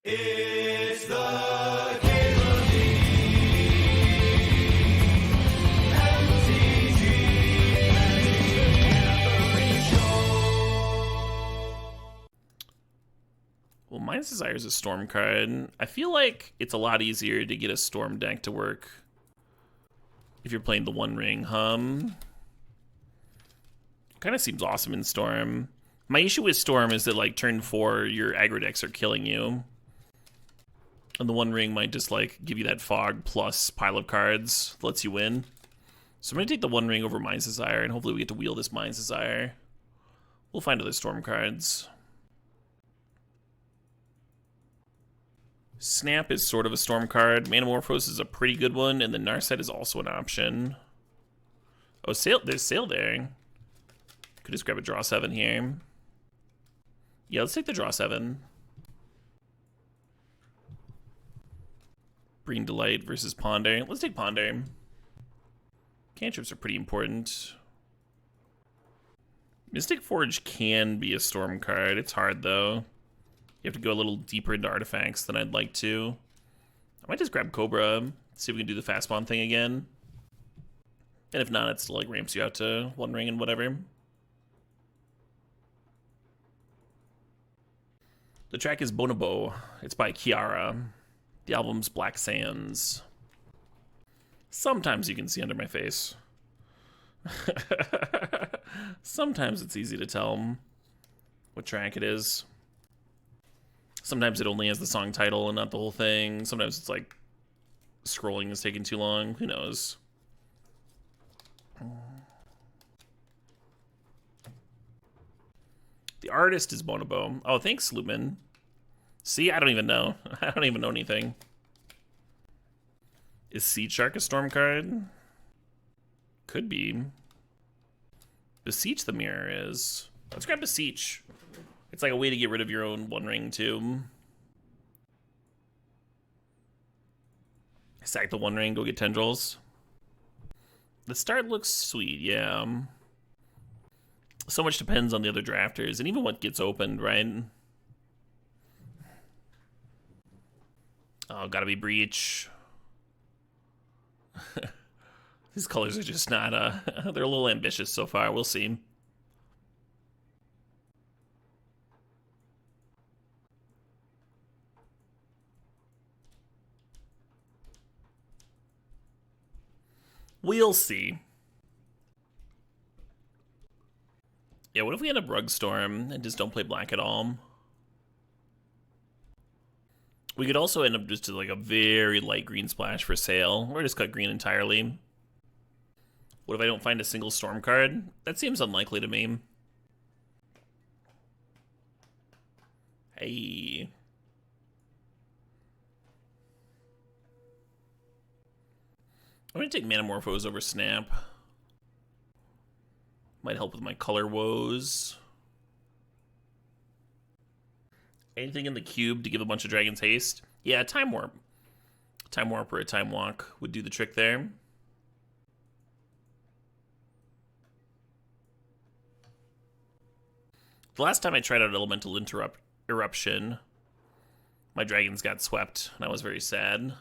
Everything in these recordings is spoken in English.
It's the Game of the MTG Show. Well, Mind's Desire is a Storm card. I feel like it's a lot easier to get a Storm deck to work if you're playing the One Ring. Kind of seems awesome in Storm. My issue with Storm is that, like, turn 4, your aggro decks are killing you. And the One Ring might just, like, give you that fog plus pile of cards that lets you win. So I'm going to take the One Ring over Mind's Desire, and hopefully we get to wheel this Mind's Desire. We'll find other Storm cards. Snap is sort of a Storm card. Manamorphose is a pretty good one, and the Narset is also an option. Oh, Sail, there's Sail there. Could just grab a draw 7 here. Yeah, let's take the draw 7. Bring Delight versus Ponder. Let's take Ponder. Cantrips are pretty important. Mystic Forge can be a Storm card. It's hard, though. You have to go a little deeper into artifacts than I'd like to. I might just grab Cobra, see if we can do the Fastbond thing again. And if not, it still, like, ramps you out to One Ring and whatever. The track is Bonobo. It's by Kiara. The album's Black Sands. Sometimes you can see under my face. Sometimes it's easy to tell what track it is. Sometimes it only has the song title and not the whole thing. Sometimes it's like scrolling is taking too long. Who knows? The artist is Bonobo. Oh, thanks, Lumen. See, I don't even know. I don't even know anything. Is Seed Shark a Storm card? Could be. Beseech the Mirror is. Let's grab Beseech. It's like a way to get rid of your own One Ring, too. Sack the One Ring, go get Tendrils. The start looks sweet, yeah. So much depends on the other drafters, and even what gets opened, right? Oh, gotta be Breach. These colors are just not, they're a little ambitious so far. We'll see. We'll see. Yeah, what if we end up Rugstorm and just don't play black at all? We could also end up just like a very light green splash for Sail, or just cut green entirely. What if I don't find a single Storm card? That seems unlikely to me. Hey. I'm gonna take Manamorphose over Snap. Might help with my color woes. Anything in the cube to give a bunch of dragons haste? Yeah, Time Warp. Time Warp or a Time Walk would do the trick there. The last time I tried out Elemental Eruption, my dragons got swept, and I was very sad.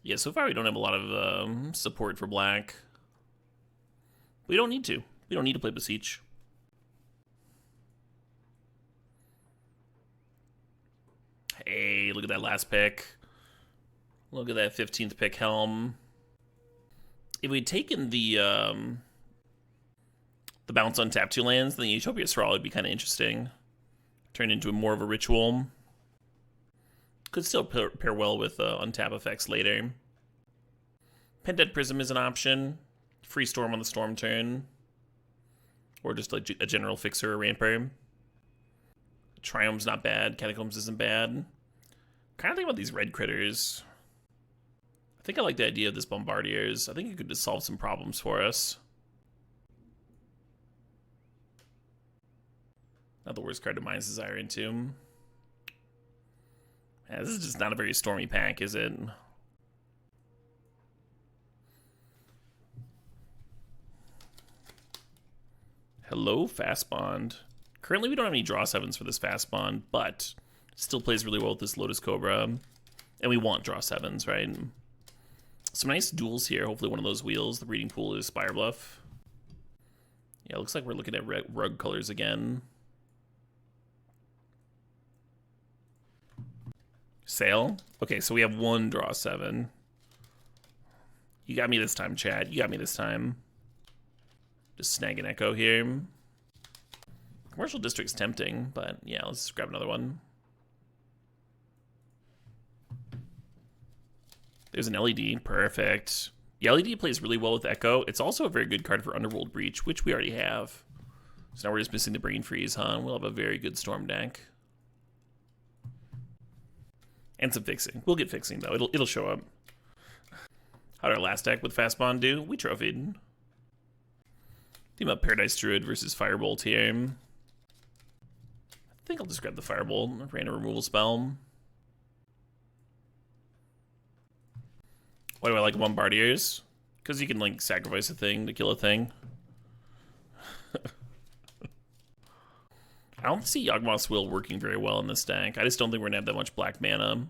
Yeah, so far we don't have a lot of support for black. We don't need to. We don't need to play Beseech. Hey, look at that last pick. Look at that 15th pick, Helm. If we'd taken the bounce on tap 2 lands, then the Utopia Sprawl would be kind of interesting. Turn into more of a ritual. Could still pair well with untap effects later. Pendet Prism is an option. Free Storm on the Storm turn. Or just like a general fixer or ramper. Triome's not bad. Catacombs isn't bad. Kind of think about these red critters. I think I like the idea of this Bombardiers. I think it could just solve some problems for us. Not the worst card to Mind's Desire into. Yeah, this is just not a very stormy pack, is it? Hello, Fastbond. Currently, we don't have any draw 7s for this Fastbond, but still plays really well with this Lotus Cobra. And we want draw 7s, right? Some nice duels here. Hopefully one of those wheels. The breeding pool is Spire Bluff. Yeah, looks like we're looking at rug colors again. Sail. Okay, so we have one draw 7. You got me this time, Chad. You got me this time. Just snag an Echo here. Commercial District's tempting, but yeah, let's grab another one. There's an LED. Perfect. The LED plays really well with Echo. It's also a very good card for Underworld Breach, which we already have. So now we're just missing the Brain Freeze, huh? We'll have a very good Storm deck. And some fixing. We'll get fixing, though. It'll show up. How'd our last deck with Fastbond do? We trophied. Think about Paradise Druid versus Firebolt here. I think I'll just grab the Firebolt. Random removal spell. Why do I like Bombardiers? Because you can, like, sacrifice a thing to kill a thing. I don't see Yawgmoth's Will working very well in this deck. I just don't think we're going to have that much black mana. I'm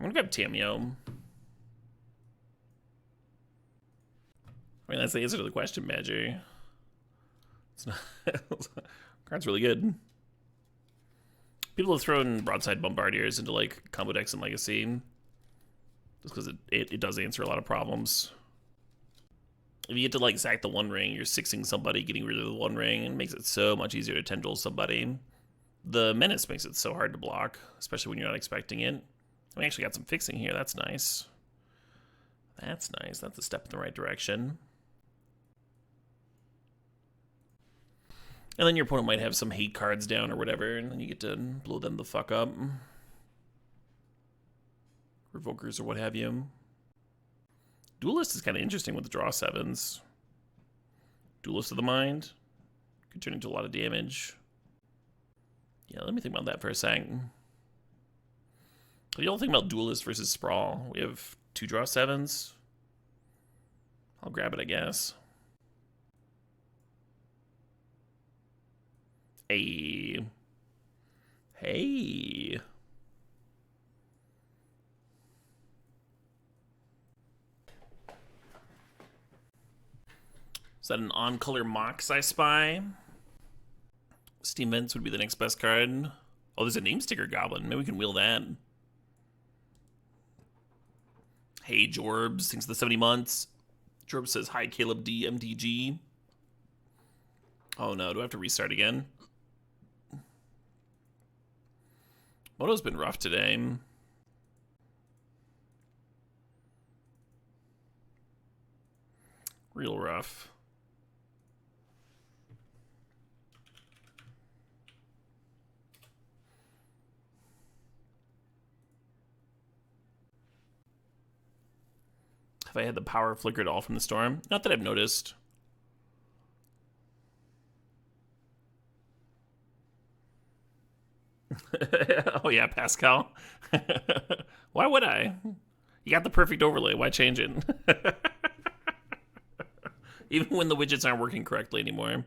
going to grab Tamiyo. I mean, that's the answer to the question, Badger. It's not... Card's really good. People have thrown Broadside Bombardiers into, like, combo decks and Legacy. Just because it does answer a lot of problems. If you get to, like, sack the One Ring, you're sixing somebody, getting rid of the One Ring, and it makes it so much easier to tendril somebody. The Menace makes it so hard to block, especially when you're not expecting it. We actually got some fixing here. That's nice. That's nice. That's a step in the right direction. And then your opponent might have some hate cards down or whatever, and then you get to blow them the fuck up. Revokers or what have you. Duelist is kind of interesting with the draw 7s. Duelist of the Mind. Could turn into a lot of damage. Yeah, let me think about that for a sec. What do y'all think about Duelist versus Sprawl? We have 2 draw 7s. I'll grab it, I guess. Hey. Hey. Is that an on-color Mox I spy? Steam Vents would be the next best card. Oh, there's a name sticker goblin. Maybe we can wheel that. Hey, Jorbs. Thanks for the 70 months. Jorbs says, hi, Caleb D, MTG. Oh, no. Do I have to restart again? Moto's been rough today. Real rough. Have I had the power flickered all from the storm? Not that I've noticed. Oh yeah, Pascal. Why would I? You got the perfect overlay. Why change it? Even when the widgets aren't working correctly anymore.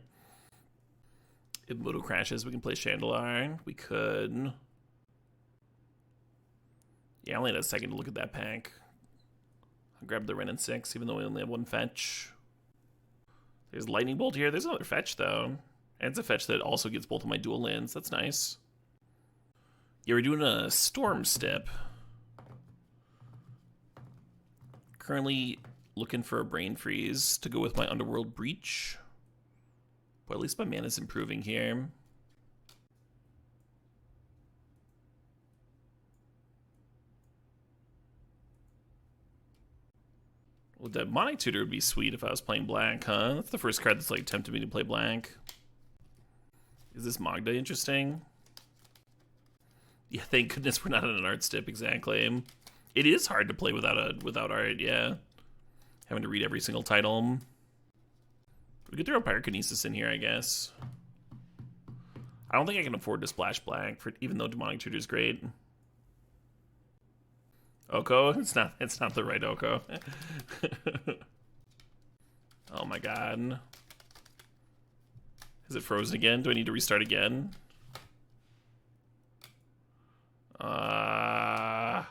If Moto crashes, we can play Chandelar. We could. Yeah, I only had a second to look at that pack. I'll grab the Wrenn and Six, even though we only have 1 fetch. There's Lightning Bolt here. There's another fetch, though. And it's a fetch that also gets both of my dual lands. That's nice. Yeah, we're doing a Storm Step. Currently looking for a Brain Freeze to go with my Underworld Breach. But at least my mana's improving here. Well, Demonic Tutor would be sweet if I was playing black, huh? That's the first card that's like tempted me to play black. Is this Magda interesting? Yeah, thank goodness we're not on an art stip, exactly. It is hard to play without art, yeah. Having to read every single title. We could throw Pyrokinesis in here, I guess. I don't think I can afford to splash black, even though Demonic Tutor is great. Oko? It's not the right Oko. Oh my god. Is it frozen again? Do I need to restart again? If I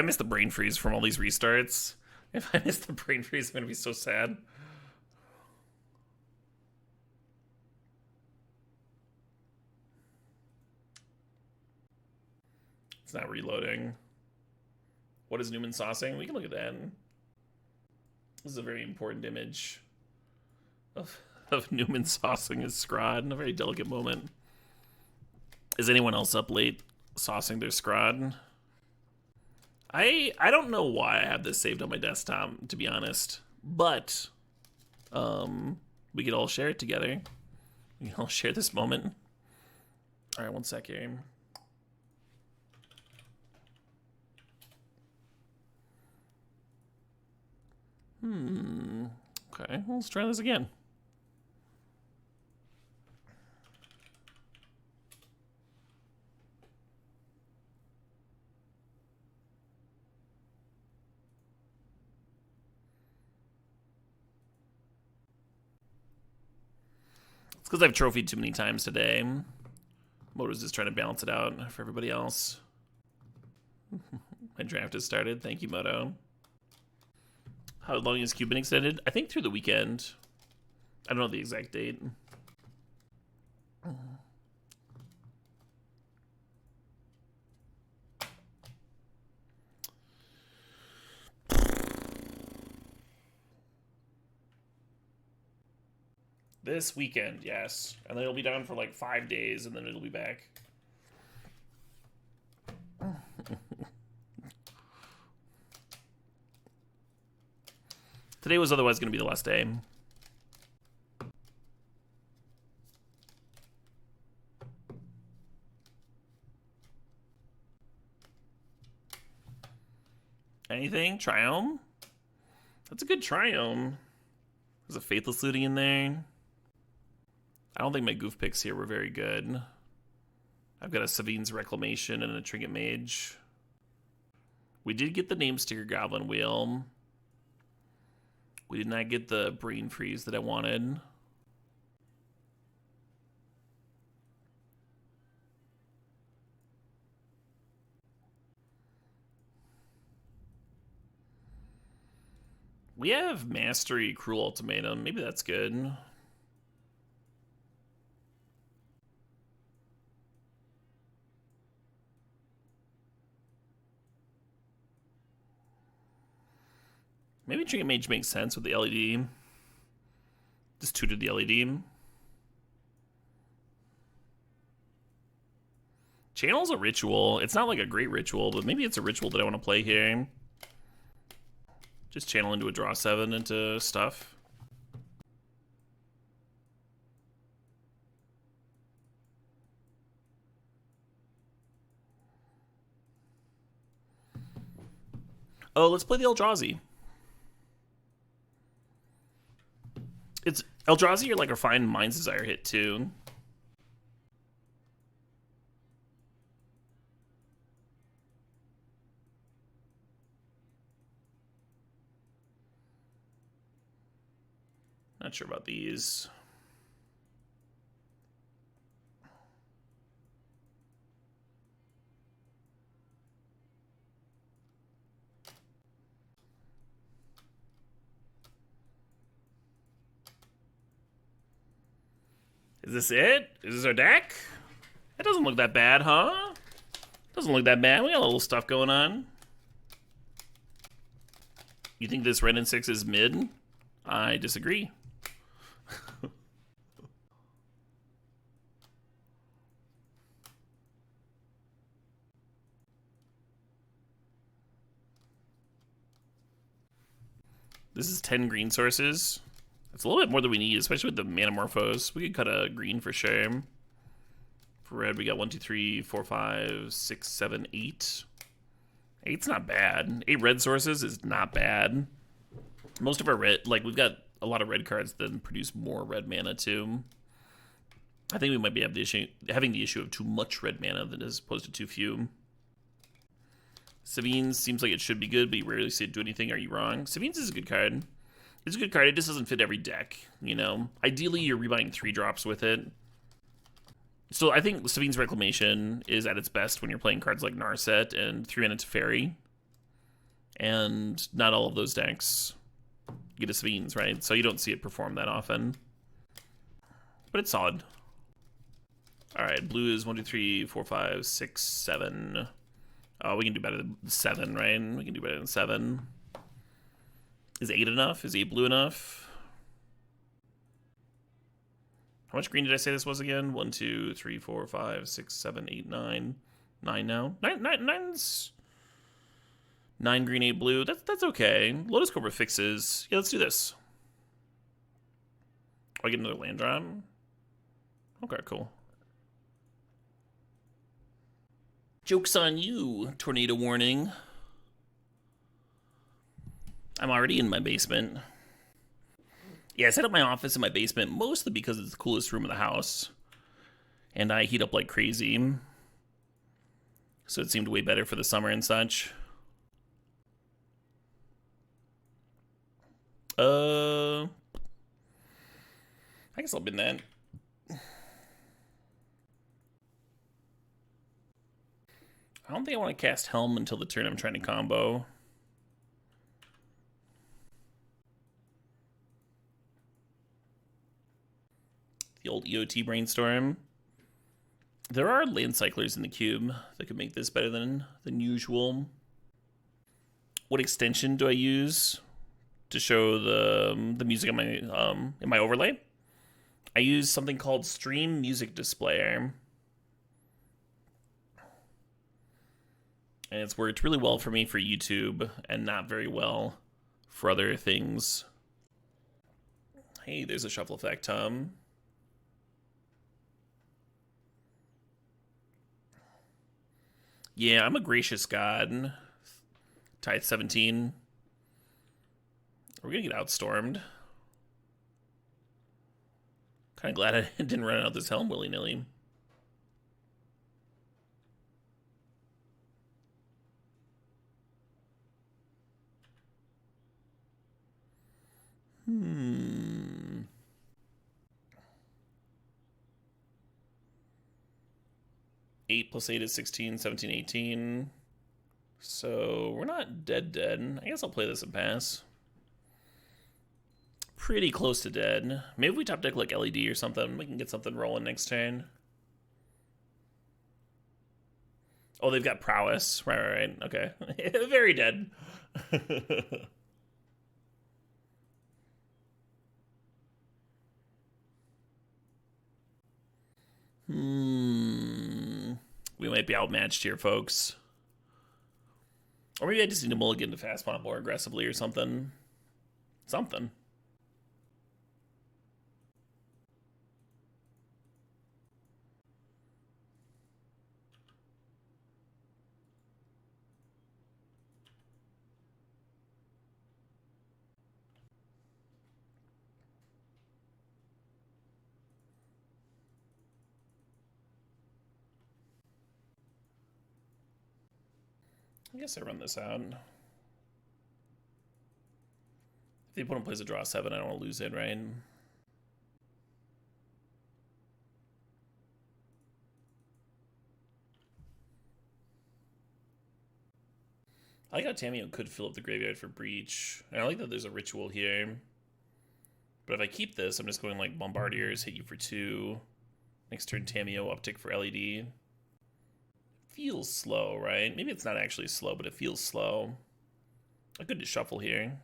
miss the brain freeze from all these restarts, I'm gonna be so sad. It's not reloading. What is Newman saucing? We can look at that. This is a very important image of Newman saucing his Scrod in a very delicate moment. Is anyone else up late saucing their Scrod? I don't know why I have this saved on my desktop, to be honest. But we could all share it together. We can all share this moment. All right, one sec here. Okay, let's try this again. It's because I've trophied too many times today. Moto's just trying to balance it out for everybody else. My draft has started. Thank you, Moto. How long has Q been extended? I think through the weekend. I don't know the exact date. This weekend, yes. And then it'll be down for like 5 days, and then it'll be back. Today was otherwise going to be the last day. Anything? Triome? That's a good Triome. There's a Faithless Looting in there. I don't think my goof picks here were very good. I've got a Savine's Reclamation and a Trinket Mage. We did get the Name Sticker Goblin Wheel. We did not get the Brain Freeze that I wanted. We have Mastery Cruel Ultimatum. Maybe that's good. Maybe Trinket Mage makes sense with the LED. Just tutored the LED. Channel's a ritual. It's not like a great ritual, but maybe it's a ritual that I want to play here. Just channel into a draw 7 into stuff. Oh, let's play the Eldrazi. It's Eldrazi or like a fine Mind's Desire hit too. Not sure about these. Is this it? Is this our deck? That doesn't look that bad, huh? Doesn't look that bad. We got a little stuff going on. You think this Wrenn and Six is mid? I disagree. This is 10 green sources. It's a little bit more than we need, especially with the Manamorphose. We could cut a green for sure. For red, we got 1, 2, 3, 4, 5, 6, 7, 8. 8's not bad. 8 red sources is not bad. Most of our red, like, we've got a lot of red cards that produce more red mana too. I think we might be having the issue of too much red mana than as opposed to too few. Savines seems like it should be good, but you rarely see it do anything. Are you wrong? Savines is a good card. It's a good card. It just doesn't fit every deck, you know? Ideally, you're rebuying 3-drops with it. So I think Savines Reclamation is at its best when you're playing cards like Narset and 3-mana Teferi. And not all of those decks get a Savines, right? So you don't see it perform that often. But it's solid. Alright, blue is 1, 2, 3, 4, 5, 6, 7. Oh, we can do better than 7, right? We can do better than 7. Is 8 enough? Is 8 blue enough? How much green did I say this was again? 1, 2, 3, 4, 5, 6, 7, 8, 9. 9 now. 9's 9 green, 8 blue. That's okay. Lotus Cobra fixes. Yeah, let's do this. Oh, I get another land drop? Okay, cool. Joke's on you, tornado warning. I'm already in my basement. Yeah, I set up my office in my basement mostly because it's the coolest room in the house. And I heat up like crazy. So it seemed way better for the summer and such. I guess I'll bin that. I don't think I want to cast Helm until the turn I'm trying to combo. The old EOT brainstorm. There are land cyclers in the cube that could make this better than usual. What extension do I use to show the music in my overlay? I use something called Stream Music Displayer. And it's worked really well for me for YouTube and not very well for other things. Hey, there's a shuffle effect, Tom. Yeah, I'm a gracious god. Tithe 17. We're gonna get outstormed. Kind of glad I didn't run out this Helm willy-nilly. Eight plus 8 is 16, 17, 18. So we're not dead. I guess I'll play this and pass. Pretty close to dead. Maybe if we top deck like LED or something, we can get something rolling next turn. Oh, they've got prowess. Right. Okay. Very dead. We might be outmatched here, folks. Or maybe I just need to mulligan to Fastbond more aggressively or something. Something. I guess I run this out. If the opponent plays a draw 7, I don't want to lose it, right? I like how Tamiyo could fill up the graveyard for Breach. And I like that there's a ritual here. But if I keep this, I'm just going like Bombardiers, hit you for 2. Next turn, Tamiyo, uptick for LED. Feels slow, right? Maybe it's not actually slow, but it feels slow. I could just shuffle here.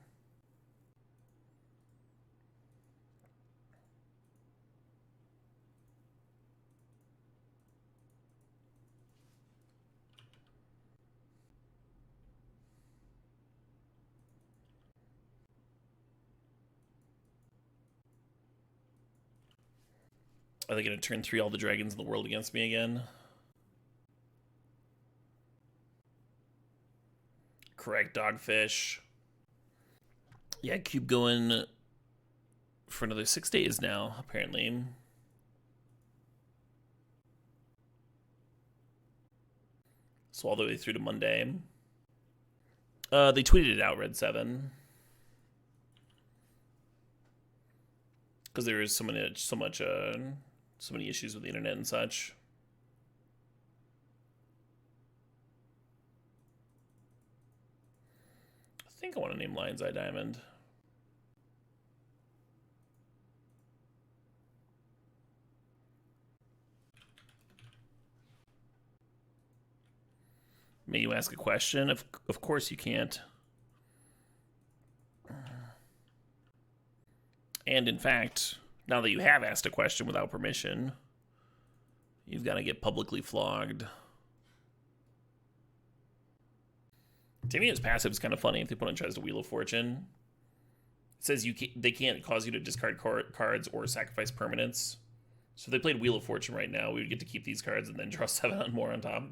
Are they going to turn 3 all the dragons in the world against me again? Correct, Dogfish. Yeah, cube going for another 6 days now, apparently. So all the way through to Monday. They tweeted it out, Red 7. Because there is so many issues with the internet and such. I think I want to name Lion's Eye Diamond. May you ask a question? Of course you can't. And in fact, now that you have asked a question without permission, you've got to get publicly flogged. Tamiyo's passive is kind of funny if the opponent tries to Wheel of Fortune. It says they can't cause you to discard cards or sacrifice permanents. So if they played Wheel of Fortune right now, we would get to keep these cards and then draw 7 more on top.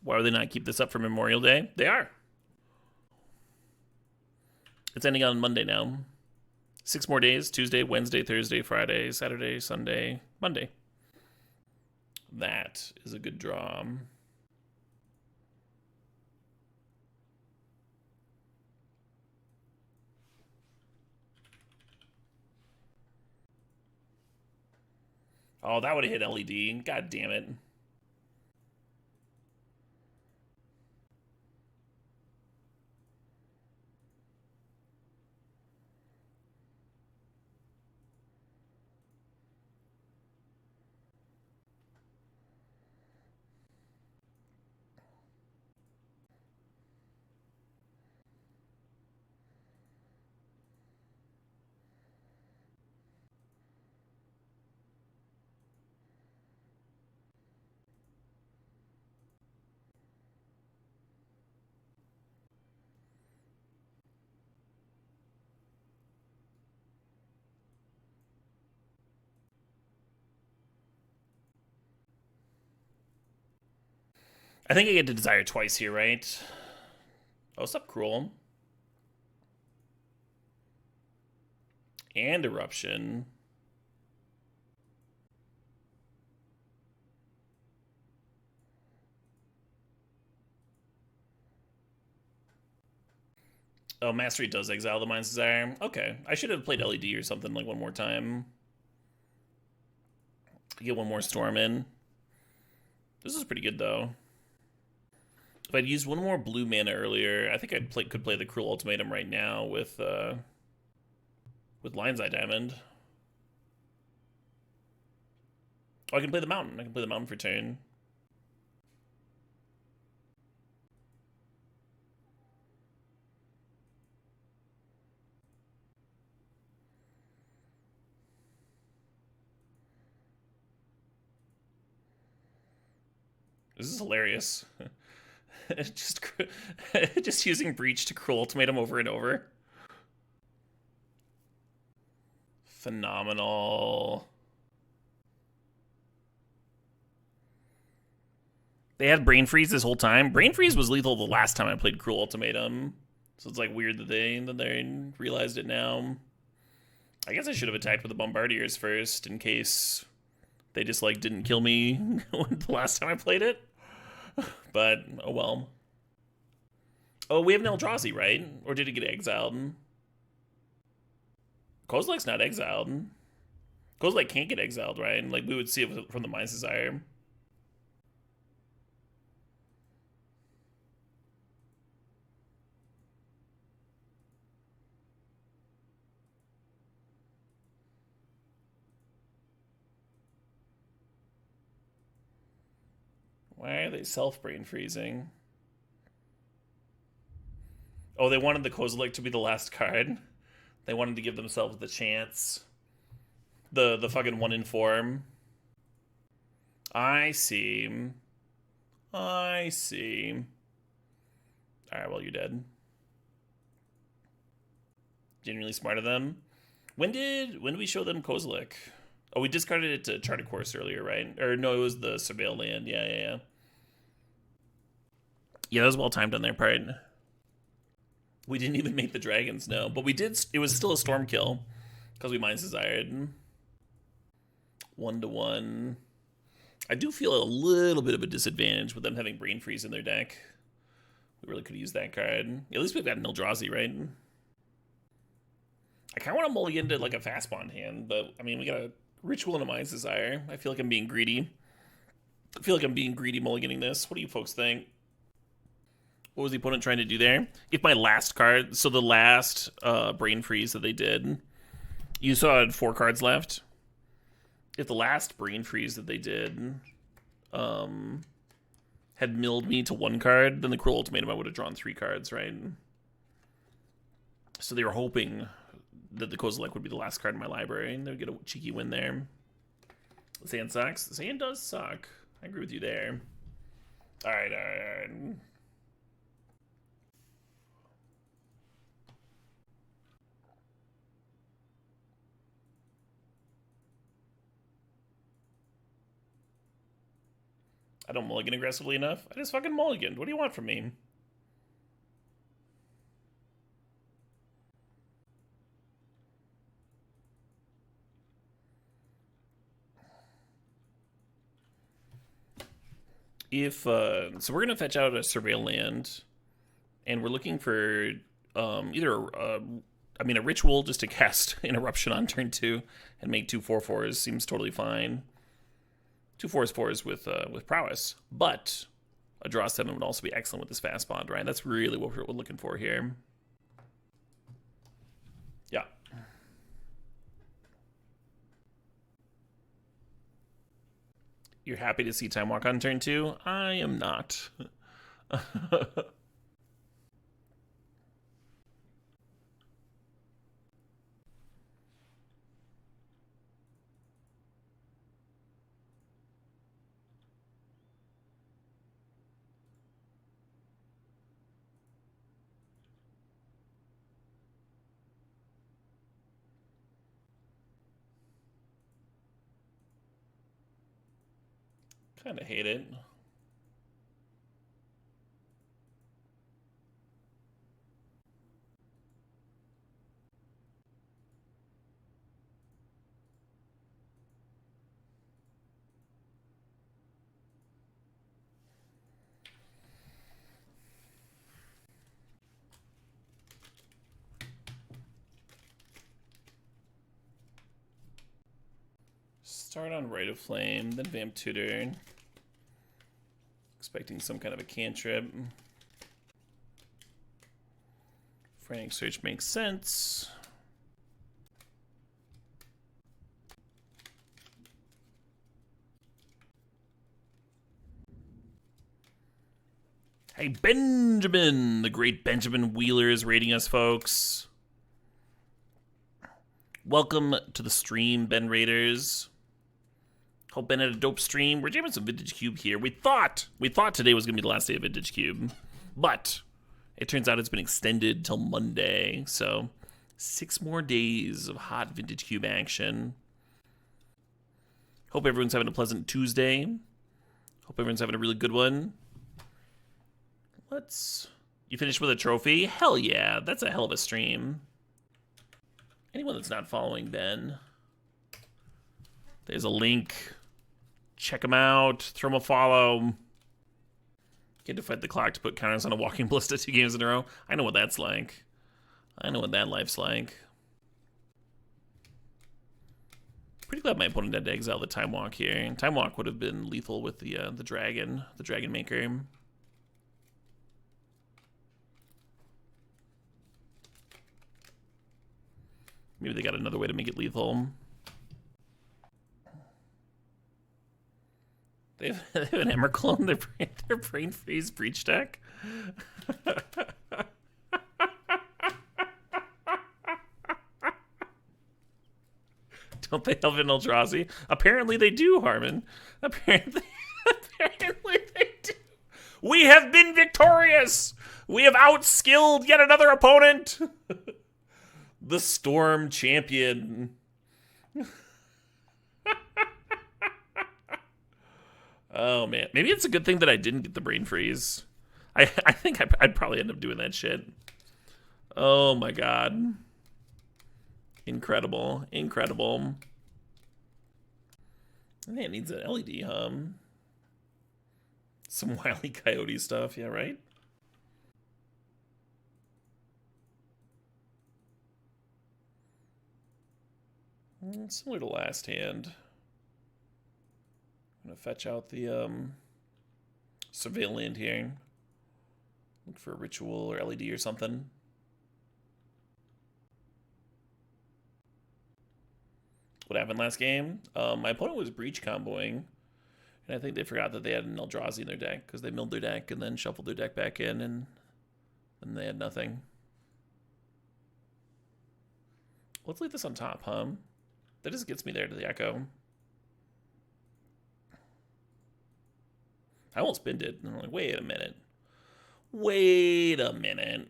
Why would they not keep this up for Memorial Day? They are. It's ending on Monday now. 6 more days. Tuesday, Wednesday, Thursday, Friday, Saturday, Sunday, Monday. That is a good draw. Oh, that would have hit LED. God damn it. I think I get to desire twice here, right? Oh, what's up, Cruel? And Eruption. Oh, Mastery does exile the Mind's Desire. Okay, I should have played LED or something like one more time. Get one more Storm in. This is pretty good, though. If I'd used one more blue mana earlier, I think I could play the Cruel Ultimatum right now with Lion's Eye Diamond. Oh, I can play the Mountain. I can play the Mountain for turn. This is hilarious. just using Breach to Cruel Ultimatum over and over. Phenomenal. They had Brain Freeze this whole time. Brain Freeze was lethal the last time I played Cruel Ultimatum. So it's like weird that they realized it now. I guess I should have attacked with the Bombardiers first in case they just like didn't kill me the last time I played it. But, oh well. Oh, we have an Eldrazi, right? Or did it get exiled? Kozilek's not exiled. Kozilek can't get exiled, right? Like, we would see it from the Mind's Desire. Why are they self-brain freezing? Oh, they wanted the Kozilek to be the last card. They wanted to give themselves the chance. The fucking 1 in 4. I see. I see. Alright, well, you're dead. Genuinely smart of them. When did we show them Kozilek? Oh, we discarded it to Charted Course earlier, right? Or no, it was the Surveil land. Yeah. Yeah, that was well timed on their part. We didn't even make the dragons, no. But we did, it was still a storm kill. Because we Mind's Desired. 1/1. I do feel a little bit of a disadvantage with them having Brain Freeze in their deck. We really could use that card. At least we've got an Eldrazi, right? I kind of want to mulligan to like a Fastbond hand, but I mean, we got a Ritual and a Mind's Desire. I feel like I'm being greedy. I feel like I'm being greedy mulliganing this. What do you folks think? What was the opponent trying to do there? If my last card, so the last Brain Freeze that they did, you saw I had 4 cards left. If the last Brain Freeze that they did had milled me to 1 card, then the Cruel Ultimatum I would have drawn 3 cards, right? So they were hoping that the Kozilek would be the last card in my library, and they would get a cheeky win there. The sand sucks. The sand does suck. I agree with you there. All right. I don't mulligan aggressively enough. I just fucking mulliganed. What do you want from me? If so we're gonna fetch out a Surveil land, and we're looking for either a Ritual just to cast an Eruption on turn 2 and make 2 4/4s seems totally fine. 2 4/4s with prowess, but a draw 7 would also be excellent with this Fastbond, right? That's really what we're looking for here. Yeah. You're happy to see Time Walk on turn 2? I am not. Kind of hate it. Start on Rite of Flame, then Vamp Tutor. Expecting some kind of a cantrip. Frantic Search makes sense. Hey, Benjamin! The great Benjamin Wheeler is raiding us, folks. Welcome to the stream, Ben Raiders. Hope Ben had a dope stream. We're jamming some Vintage Cube here. We thought today was going to be the last day of Vintage Cube, but it turns out it's been extended till Monday. So 6 more days of hot Vintage Cube action. Hope everyone's having a pleasant Tuesday. Hope everyone's having a really good one. You finished with a trophy? Hell yeah, that's a hell of a stream. Anyone that's not following Ben, there's a link. Check them out. Throw them a follow. Get to fight the clock to put counters on a Walking Ballista 2 games in a row. I know what that's like. I know what that life's like. Pretty glad my opponent had to exile the Time Walk here. Time Walk would have been lethal with the Dragon Maker. Maybe they got another way to make it lethal. They have an Emmer clone, their Brain Freeze Breach deck. Don't they have an Eldrazi? Apparently they do, Harmon. Apparently they do. We have been victorious! We have outskilled yet another opponent! The Storm Champion. Oh, man. Maybe it's a good thing that I didn't get the Brain Freeze. I think I'd probably end up doing that shit. Oh, my God. Incredible. Incredible. Man, it needs an LED hum. Some Wile E. Coyote stuff, yeah, right? Similar to last hand. I'm gonna fetch out the Surveil Land here. Look for a ritual or LED or something. What happened last game? My opponent was Breach comboing. And I think they forgot that they had an Eldrazi in their deck because they milled their deck and then shuffled their deck back in and they had nothing. Let's leave this on top, huh? That just gets me there to the Echo. I almost binned it. And I'm like, wait a minute. Wait a minute.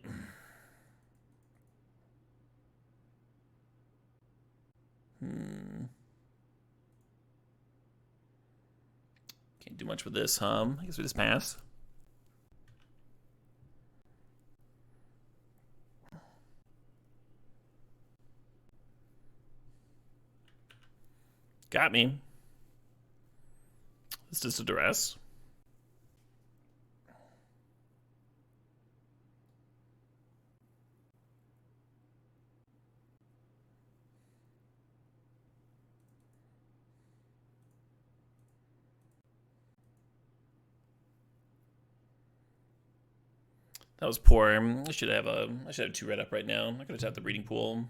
Can't do much with this, I guess we just pass. Got me. It's just a duress. That was poor. I should have 2 red up right now. I could have tapped the breeding pool.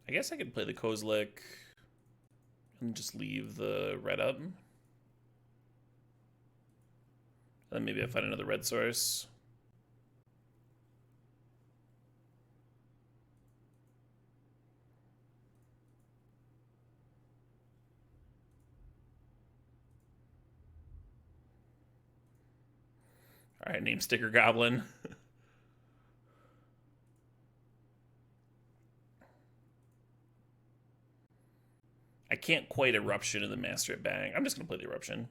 I guess I could play the Kozilek and just leave the red up. And then maybe I find another red source. All right, name Sticker Goblin. I can't quite Eruption in the Master it Bang. I'm just going to play the Eruption.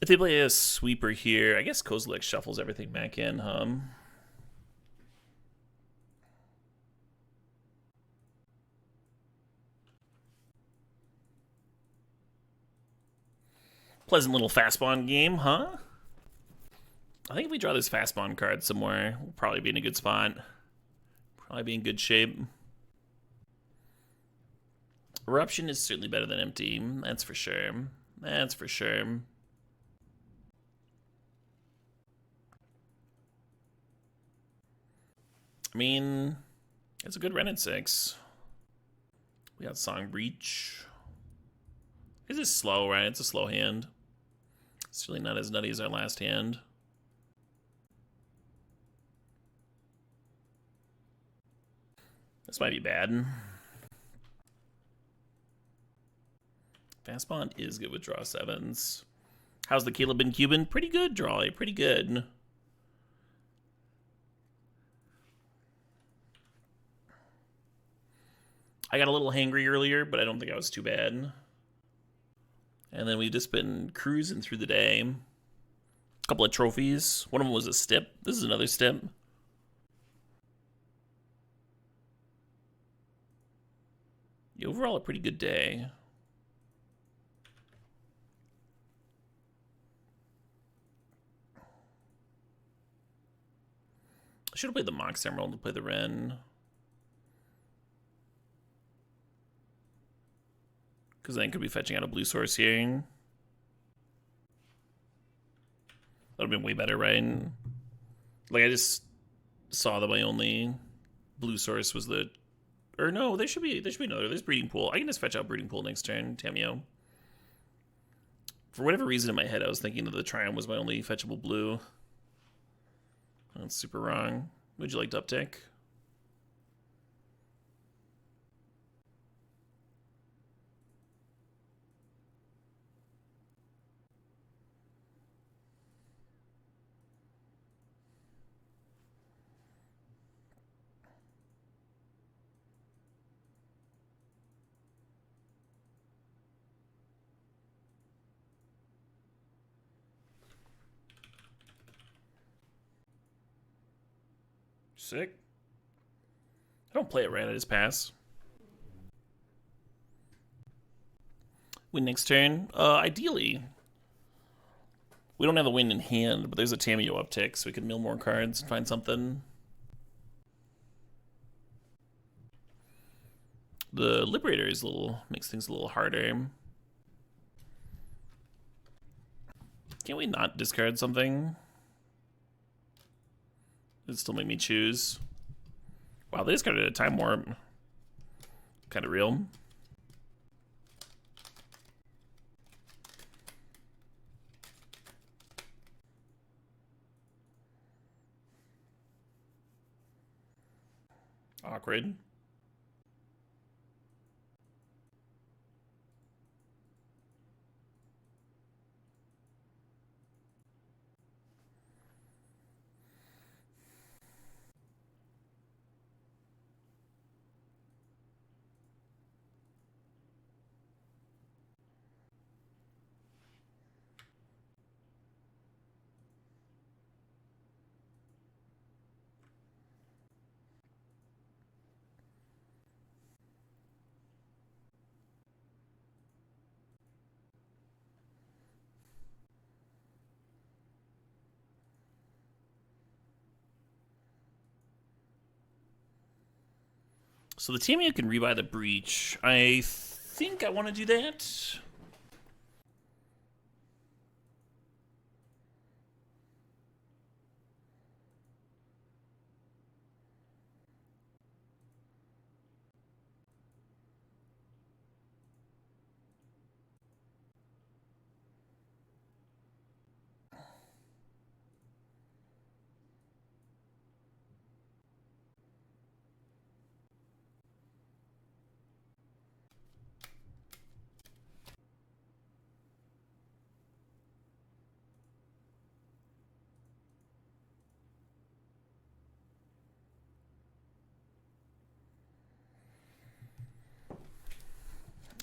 If they play a sweeper here, I guess Kozilek shuffles everything back in, Pleasant little Fastbond game, huh? I think if we draw this Fastbond card somewhere, we'll probably be in a good spot. Probably be in good shape. Eruption is certainly better than Empty. That's for sure. That's for sure. I mean, it's a good Wrenn and Six. We got Song Breach. This is slow, right? It's a slow hand. It's really not as nutty as our last hand. This might be bad. Fastbond is good with draw 7s. How's the Caleb and Cuban? Pretty good, Drawley. Pretty good. I got a little hangry earlier, but I don't think I was too bad. And then we've just been cruising through the day. A couple of trophies. One of them was a stip. This is another stip. Yeah, overall, a pretty good day. I should have played the Mox Emerald to play the Wrenn. Because then could be fetching out a blue source here. That would have been way better, right? Like, I just saw that my only blue source was the... Or no, there should be another. There's Breeding Pool. I can just fetch out Breeding Pool next turn, Tamiyo. For whatever reason in my head, I was thinking that the Triumph was my only fetchable blue. That's super wrong. Would you like to uptick? Sick. I don't play it right, I just pass. Win next turn. Ideally. We don't have a win in hand, but there's a Tamiyo uptick, so we can mill more cards and find something. The Liberator is makes things a little harder. Can't we not discard something? It'd still make me choose. Wow, they discarded a Time Warp. Kind of real. Awkward. So the Tamiyo can rebuy the Breach. I think I want to do that.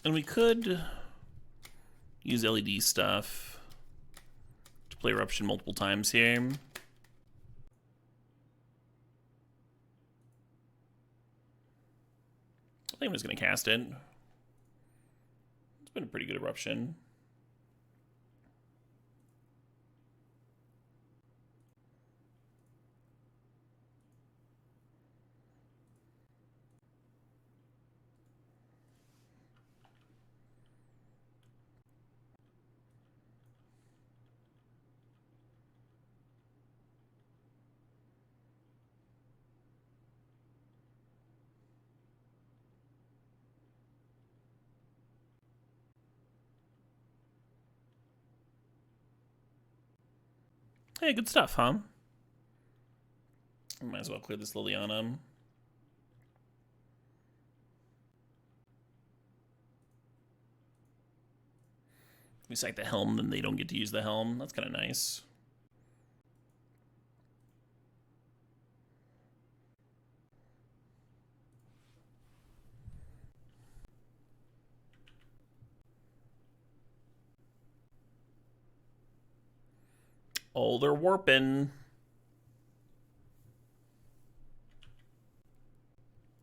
And we could use LED stuff to play Eruption multiple times here. I think I'm just going to cast it. It's been a pretty good Eruption. Hey, good stuff, huh? Might as well clear this Liliana. We sack the Helm, then they don't get to use the Helm. That's kind of nice. Oh, they're warping.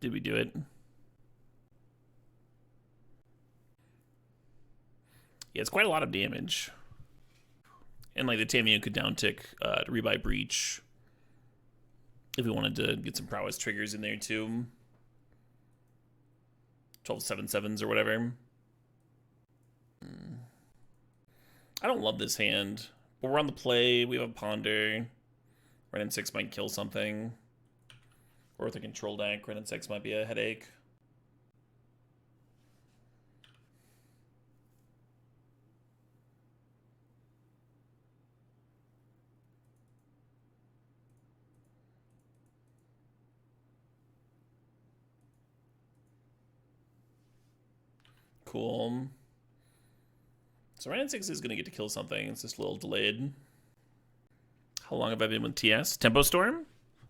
Did we do it? Yeah, it's quite a lot of damage. And like the Tamiyo could downtick to rebuy Breach if we wanted to get some prowess triggers in there too. 12 7/7s or whatever. I don't love this hand. But we're on the play, we have a Ponder. Wrenn and Six might kill something. Or with a control deck, Wrenn and Six might be a headache. Cool. So Wrenn and Six is going to get to kill something. It's just a little delayed. How long have I been with TS? Tempo Storm?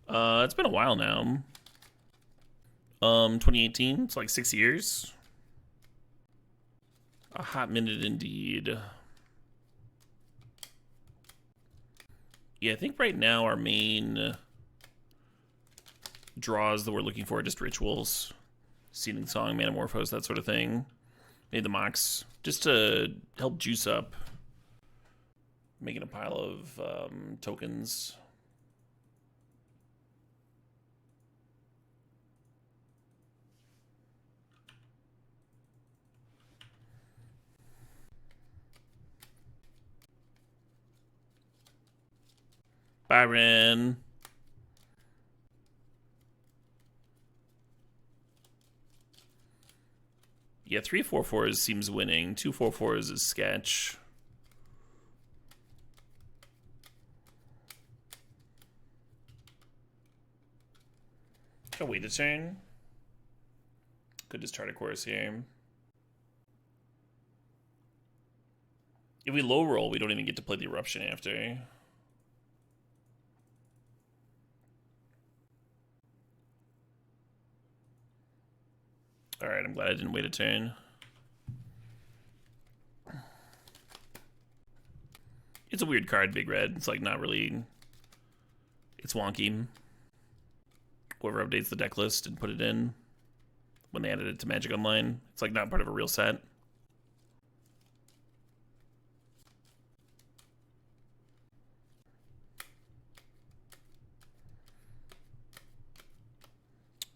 It's been a while now. 2018. It's like 6 years. A hot minute indeed. Yeah, I think right now our main draws that we're looking for, just rituals. Seething Song, Manamorphose, that sort of thing. Made the Mox just to help juice up. Making a pile of tokens. Byron. Yeah, 3/4/4s seems winning. 2/4/4s is sketch. Should I wait a turn? Could just chart a course here. If we low roll, we don't even get to play the Eruption after. Alright, I'm glad I didn't wait a turn. It's a weird card, Big Red. It's like not really... It's wonky. Whoever updates the deck list and put it in when they added it to Magic Online. It's like not part of a real set.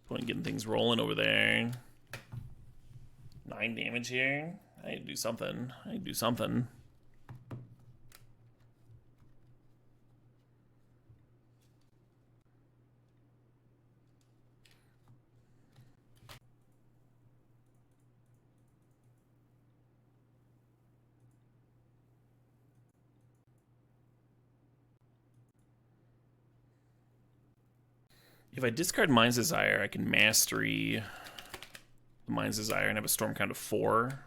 Point getting things rolling over there. 9 damage here. I need to do something. I need to do something. If I discard Mind's Desire, I can Mastery the Mind's Desire and have a storm count of 4.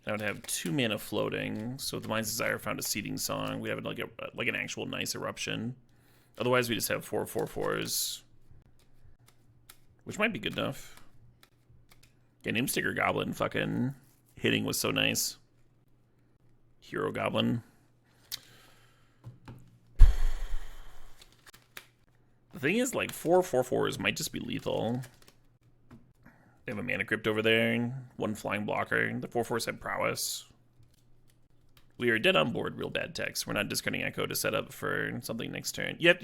I would have 2 mana floating. So if the Mind's Desire found a Seething Song, we have like an actual nice Eruption. Otherwise, we just have 4/4/4s, which might be good enough. Yeah, Namesticker Goblin fucking hitting was so nice. Hero Goblin. The thing is, like, 4/4/4s might just be lethal. They have a Mana Crypt over there, 1 flying blocker. The 4/4s have prowess. We are dead on board, real bad text. We're not discarding Echo to set up for something next turn. Yep.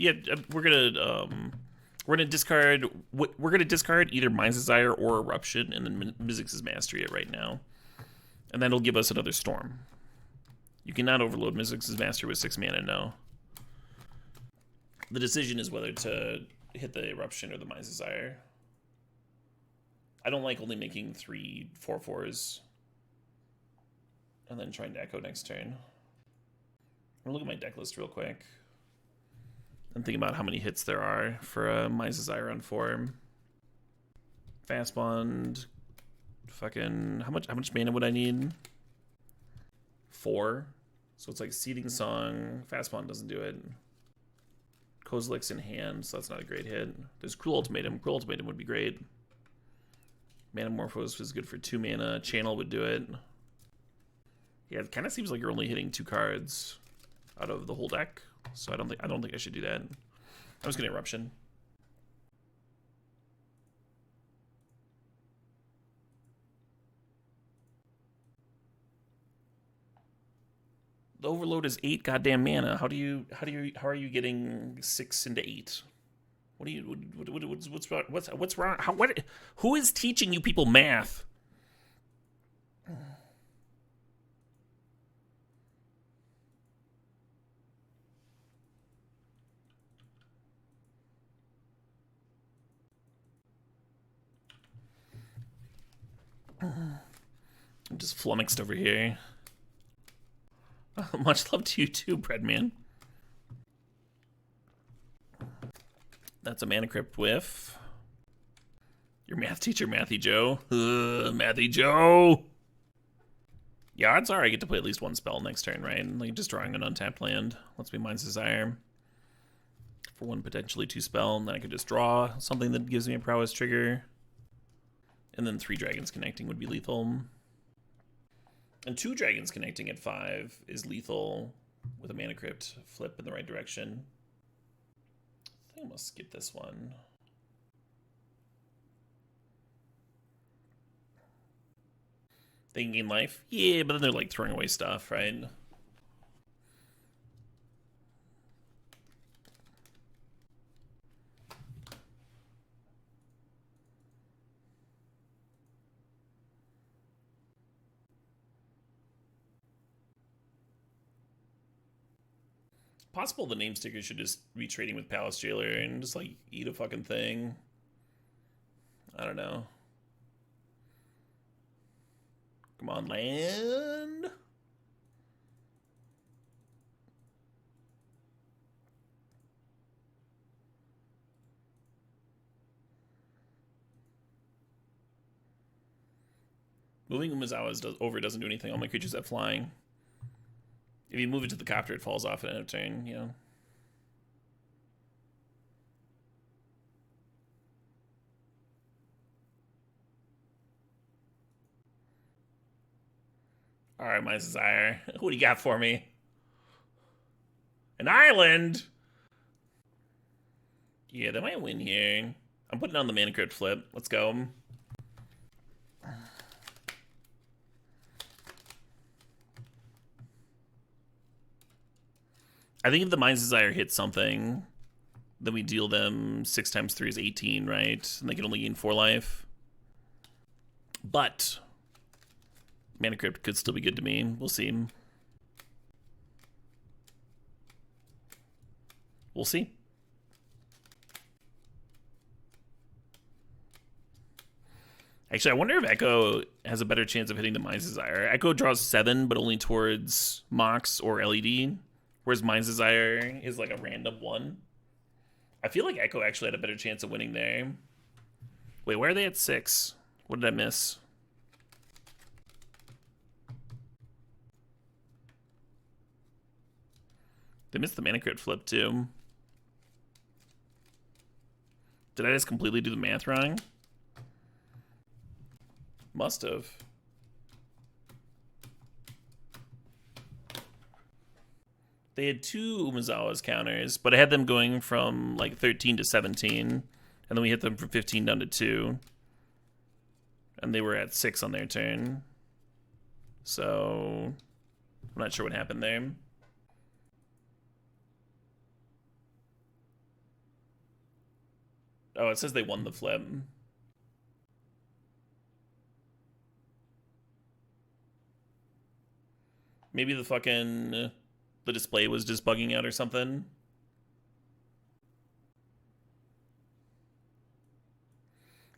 We're gonna discard. We're gonna discard either Mind's Desire or Eruption, and then Mizzix's Mastery it right now, and that'll give us another storm. You cannot overload Mizzix's Mastery with 6 mana. No. The decision is whether to hit the Eruption or the Mind's Desire. I don't like only making 3/4/4s and then trying to Echo next turn. I'm gonna look at my deck list real quick and think about how many hits there are for a Mind's Desire on form. Fastbond, fucking how much mana would I need? 4. So it's like Seething Song. Fastbond doesn't do it. Kozilek's in hand, so that's not a great hit. There's Cruel Ultimatum. Cruel Ultimatum would be great. Manamorphose was good for 2 mana. Channel would do it. Yeah, it kind of seems like you're only hitting 2 cards out of the whole deck, so I don't think I should do that. I'm just gonna Eruption. The Overload is 8 goddamn mana. How are you getting 6 into 8? What's wrong? Who is teaching you people math? I'm just flummoxed over here. Much love to you too, Breadman. That's a Mana Crypt whiff. Your math teacher, Mathy Joe. Mathy Joe! Yeah, odds are I get to play at least 1 spell next turn, right? Like just drawing an untapped land. Let's be Mind's Desire. For 1 potentially 2 spell, and then I could just draw something that gives me a prowess trigger. And then 3 dragons connecting would be lethal. And 2 dragons connecting at 5 is lethal with a Mana Crypt flip in the right direction. I think I'm gonna skip this one. They can gain life? Yeah, but then they're like throwing away stuff, right? Possible the name sticker should just be trading with Palace Jailer and just like eat a fucking thing. I don't know. Come on, land. Moving Umezawa's over doesn't do anything. All my creatures have flying. If you move it to the copter, it falls off at end of turn, you know. Alright, my desire. What do you got for me? An island? Yeah, they might win here. I'm putting on the Mana Crypt flip. Let's go. I think if the Mind's Desire hits something, then we deal them 6 times 3 is 18, right? And they can only gain 4 life. But Mana Crypt could still be good to me. We'll see. We'll see. Actually, I wonder if Echo has a better chance of hitting the Mind's Desire. Echo draws 7, but only towards Mox or LED. Whereas Mind's Desire is like a random 1. I feel like Echo actually had a better chance of winning there. Wait, where are they at 6? What did I miss? They missed the Mana Crypt flip too. Did I just completely do the math wrong? Must have. They had 2 Umezawa's counters, but I had them going from like 13 to 17, and then we hit them from 15 down to 2. And they were at 6 on their turn. So I'm not sure what happened there. Oh, it says they won the flip. Maybe the fucking... the display was just bugging out or something.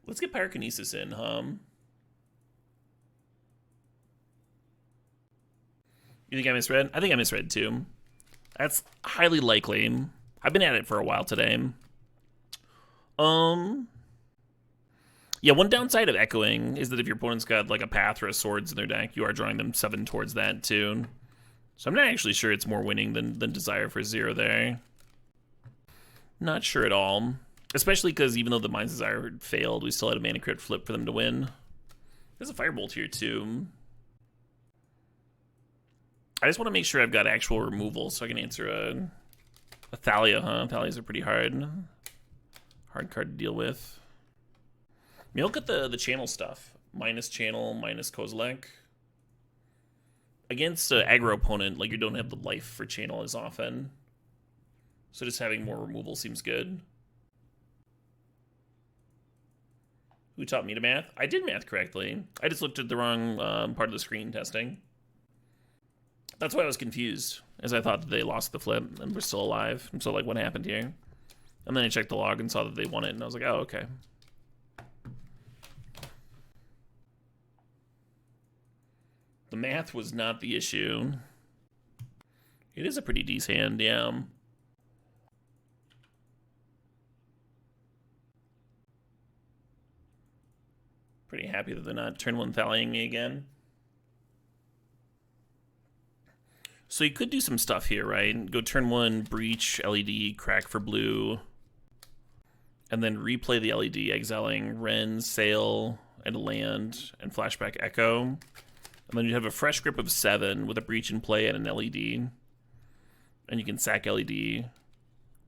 Let's get Pyrokinesis in, huh? You think I misread? I think I misread too. That's highly likely. I've been at it for a while today. Yeah, one downside of echoing is that if your opponent's got like a path or a swords in their deck, you are drawing them 7 towards that too. So I'm not actually sure it's more winning than Desire for 0 there. Not sure at all. Especially because even though the Mind's Desire failed, we still had a Mana Crypt flip for them to win. There's a Firebolt here too. I just want to make sure I've got actual removal so I can answer a Thalia, huh? Thalias are pretty hard. Hard card to deal with. I mean, look at the channel stuff. Minus channel, minus Kozilek. Against an aggro opponent, like you don't have the life for channel as often. So just having more removal seems good. Who taught me to math? I did math correctly. I just looked at the wrong part of the screen testing. That's why I was confused, as I thought that they lost the flip and were still alive. And so like, what happened here? And then I checked the log and saw that they won it, and I was like, oh, okay. The math was not the issue. It is a pretty decent hand, yeah. Pretty happy that they're not turn 1 Thallying me again. So you could do some stuff here, right? Go turn 1, Breach, LED, Crack for blue. And then replay the LED, exiling Wrenn, Sail, and land, and flashback Echo. And then you have a fresh grip of 7 with a Breach in play and an LED. And you can sack LED,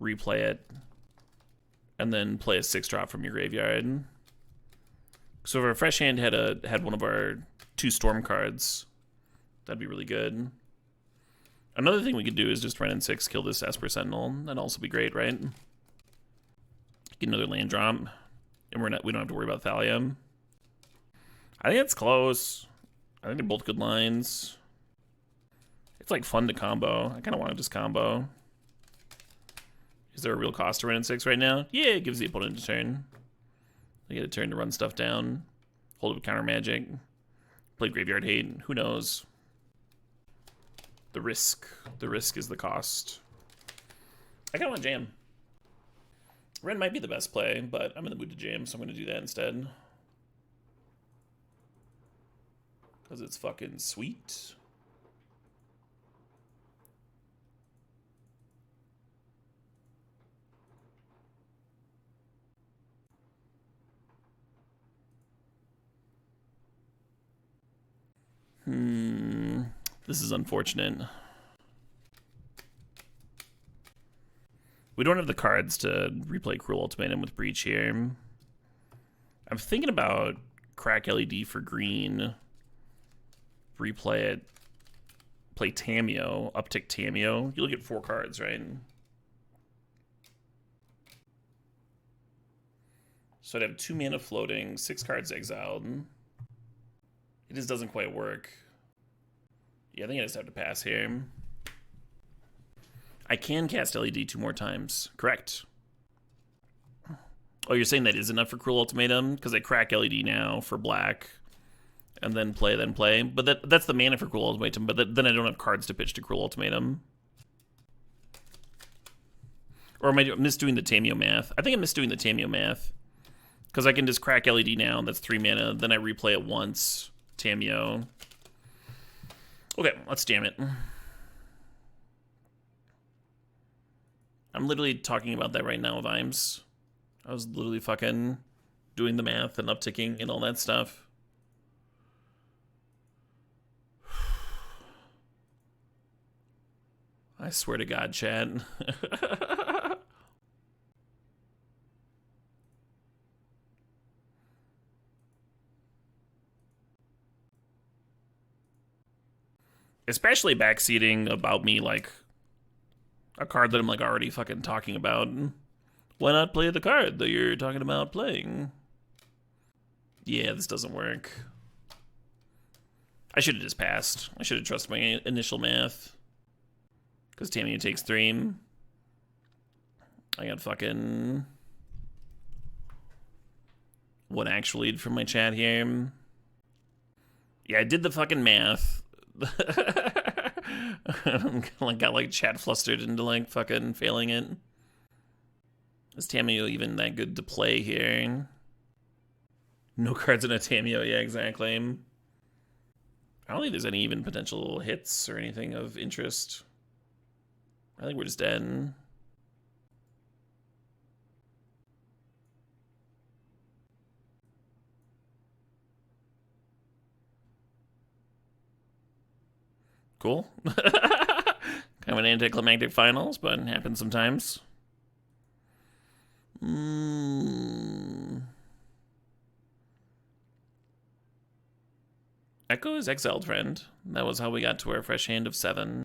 replay it, and then play a 6-drop from your graveyard. So if our fresh hand had one of our 2 storm cards. That'd be really good. Another thing we could do is just Wrenn and Six, kill this Esper Sentinel. That'd also be great, right? Get another land drop, and we don't have to worry about Thalia. I think it's close. I think they're both good lines. It's like fun to combo. I kind of want to just combo. Is there a real cost to Wrenn and Six right now? Yeah, it gives the opponent a turn. They get a turn to run stuff down. Hold it with counter magic. Play Graveyard Hate. Who knows? The risk. The risk is the cost. I kind of want to jam. Wrenn might be the best play, but I'm in the mood to jam, so I'm going to do that instead. Because it's fucking sweet. This is unfortunate. We don't have the cards to replay Cruel Ultimatum with Breach here. I'm thinking about crack LED for green. Replay it. Play Tamiyo. Uptick Tamiyo. You look at 4 cards, right? So I'd have 2 mana floating, 6 cards exiled. It just doesn't quite work. Yeah, I think I just have to pass here. I can cast LED 2 more times. Correct. Oh, you're saying that is enough for Cruel Ultimatum? Because I crack LED now for black. And then play, then play. But that's the mana for Cruel Ultimatum. But then I don't have cards to pitch to Cruel Ultimatum. Or am I misdoing the Tamiyo math? I think I'm misdoing the Tamiyo math. Because I can just crack LED now. That's 3 mana. Then I replay it once. Tamiyo. Okay, let's jam it. I'm literally talking about that right now with Imes. I was literally fucking doing the math and upticking and all that stuff. I swear to God, Chad. Especially backseating about me, like, a card that I'm, like, already fucking talking about. Why not play the card that you're talking about playing? Yeah, this doesn't work. I should have just passed. I should have trusted my initial math. Because Tamiyo takes 3. I got fucking... What actually from my chat here? Yeah, I did the fucking math. Got like chat flustered into like fucking failing it. Is Tamiyo even that good to play here? No cards in a Tamiyo, yeah, exactly. I don't think there's any even potential hits or anything of interest. I think we're just dead. Cool. Kind of an anticlimactic finals, but it happens sometimes. Echo is exiled, friend. That was how we got to our fresh hand of 7.